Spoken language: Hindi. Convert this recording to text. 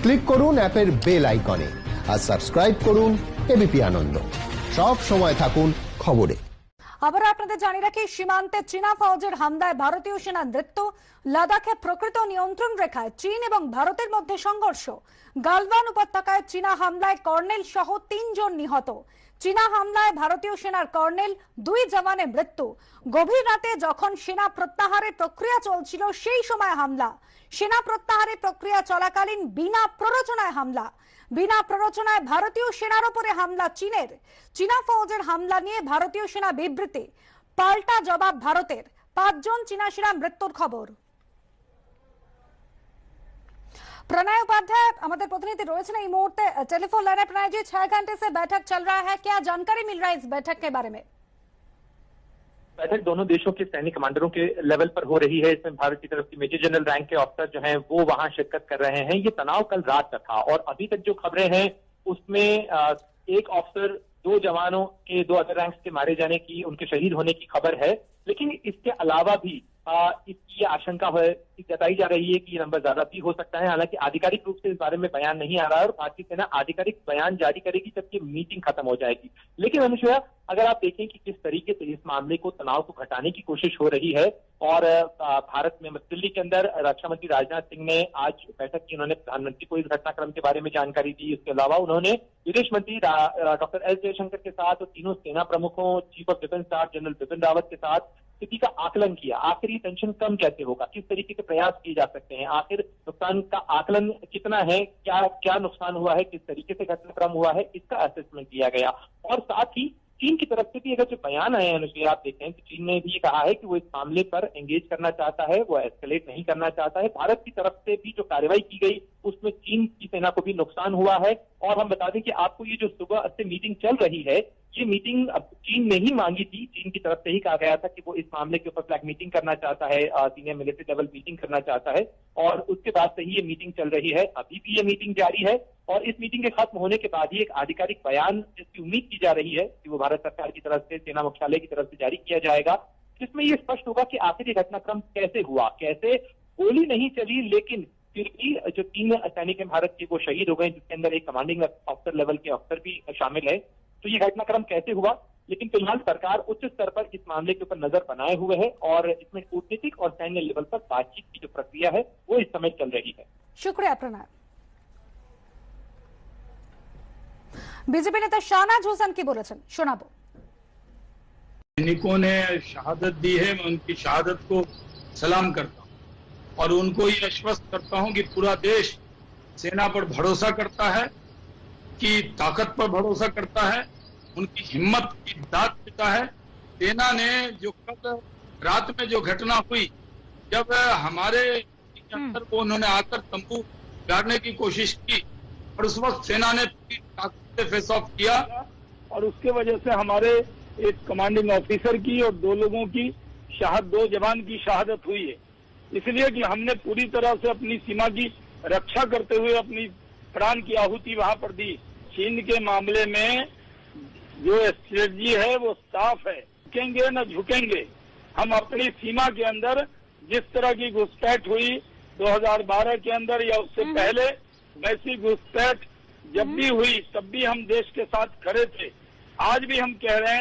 ক্লিক করুন অ্যাপের বেল আইকনে আর সাবস্ক্রাইব করুন এবিপি আনন্দ। সব সময় থাকুন খবরে। আবার আপনাদের জানিয়ে রাখি, সীমান্তে চীনা ফৌজের হামলায় ভারতীয় সেনার মৃত্যু, লাদাখে প্রকৃত নিয়ন্ত্রণ রেখায় চীন এবং ভারতের মধ্যে সংঘর্ষ, গালওয়ান উপত্যকায় চীনা হামলায় কর্নেল সহ 3 জন নিহত, চীনা হামলায় ভারতীয় সেনার কর্নেল 2 জওয়ানের মৃত্যু, গভীর রাতে যখন সেনা প্রত্যাহারের প্রক্রিয়া চলছিল সেই সময় হামলা, সেনা প্রত্যাহারের প্রক্রিয়া চলাকালীন বিনা প্ররোচনায় হামলা, বিনা প্ররোচনায় ভারতীয় সেনার উপরে হামলা চীনের, চীনা ফৌজের হামলা নিয়ে ভারতীয় সেনা বিবৃতি, পাল্টা জবাব ভারতের, 5 জন চীনা সেনা মৃত্যুর খবর। प्रणय उपाध्याय हमारे प्रतिनिधि रोए এই মুহূর্তে टेलीफोन लाइन। प्रणय जी, 6 घंटे से बैठक चल रहा है, क्या जानकारी मिल रहा है इस बैठक के बारे में? बैठक दोनों देशों के सैनिक कमांडरों के लेवल पर हो रही है। इसमें भारत की तरफ की मेजर जनरल रैंक के अफसर जो हैं वो वहां शिरकत कर रहे हैं। ये तनाव कल रात का था और अभी तक जो खबरें हैं उसमें एक अफसर, 2 जवानों के 2 अदर रैंक्स के मारे जाने की, उनके शहीद होने की खबर है। लेकिन इसके अलावा भी इसकी आशंका जताई जा रही है कि ये नंबर ज्यादा भी हो सकता है। हालांकि आधिकारिक रूप से इस बारे में बयान नहीं आ रहा है और भारतीय सेना आधिकारिक बयान जारी करेगी जब ये मीटिंग खत्म हो जाएगी। लेकिन अनुषया, अगर आप देखें कि किस तरीके से इस मामले को, तनाव को घटाने की कोशिश हो रही है और भारत में दिल्ली के अंदर रक्षा मंत्री राजनाथ सिंह ने आज बैठक की, उन्होंने प्रधानमंत्री को इस घटनाक्रम के बारे में जानकारी दी। इसके अलावा उन्होंने विदेश मंत्री डॉक्टर एस जयशंकर के साथ और तीनों सेना प्रमुखों, chief of defence staff general Bipin Rawat के साथ स्थिति का आकलन किया। आखिर ये टेंशन कम कैसे होगा, किस तरीके के प्रयास किए जा सकते हैं, आखिर नुकसान का आकलन कितना है, क्या नुकसान हुआ है, किस तरीके से घटनाक्रम हुआ है, इसका असेसमेंट किया गया। और साथ ही चीन की तरफ से भी अगर जो बयान आए हैं, आप देखें तो चीन ने भी कहा है कि वो इस मामले पर एंगेज करना चाहता है, वो एस्केलेट नहीं करना चाहता है। भारत की तरफ से भी जो कार्रवाई की गई उसमें चीन की सेना को भी नुकसान हुआ है। और हम बता दें कि आपको ये जो सुबह से मीटिंग चल रही है, ये मीटिंग अब चीन ने ही मांगी थी। चीन की तरफ से ही कहा गया था कि वो इस मामले के ऊपर फ्लैग मीटिंग करना चाहता है, सीनियर मिलिट्री लेवल मीटिंग करना चाहता है और उसके बाद से ही ये मीटिंग चल रही है। अभी भी ये मीटिंग जारी है और इस मीटिंग के खत्म होने के बाद ही एक आधिकारिक बयान, जिसकी उम्मीद की जा रही है कि वो भारत सरकार की तरफ से, सेना मुख्यालय की तरफ से जारी किया जाएगा, जिसमें ये स्पष्ट होगा कि आखिर ये घटनाक्रम कैसे हुआ, कैसे गोली नहीं चली लेकिन फिर भी जो 3 सैनिक हैं भारत के वो शहीद हो गए, जिसके अंदर एक कमांडिंग ऑफिसर लेवल के अफसर भी शामिल है। तो ये घटनाक्रम कैसे हुआ, लेकिन फिलहाल सरकार उच्च स्तर पर इस मामले के ऊपर नजर बनाए हुए है और इसमें कूटनीतिक और सैन्य लेवल पर बातचीत की जो प्रक्रिया है वो इस समय चल रही है। शुक्रिया प्रणय। बीजेपी नेता शाहनवाज हुसैन की बोलेছেন, শোনাবো। सैनिकों ने शहादत दी है, मैं उनकी शहादत को सलाम करता हूं और उनको ये आश्वस्त करता हूं कि पूरा देश सेना पर भरोसा करता है, की ताकत पर भरोसा करता है, उनकी हिम्मत की दाद देता है। सेना ने जो कल रात में जो घटना हुई, जब हमारे अंदर को उन्होंने आकर तंबू गाड़ने की कोशिश की और उस वक्त सेना ने पूरी ताकत से फेस ऑफ किया और उसके वजह से हमारे एक कमांडिंग ऑफिसर की और 2 लोगों की 2 जवान की शहादत हुई है। इसलिए कि हमने पूरी तरह से अपनी सीमा की रक्षा करते हुए अपनी प्राण की आहुति वहां पर दी। चीन के मामले में जो स्ट्रेटजी है वो साफ है, झुकेंगे न झुकेंगे। हम अपनी सीमा के अंदर जिस तरह की घुसपैठ हुई 2012 के अंदर या उससे पहले, वैसी घुसपैठ जब भी हुई तब भी हम देश के साथ खड़े थे। आज भी हम कह रहे हैं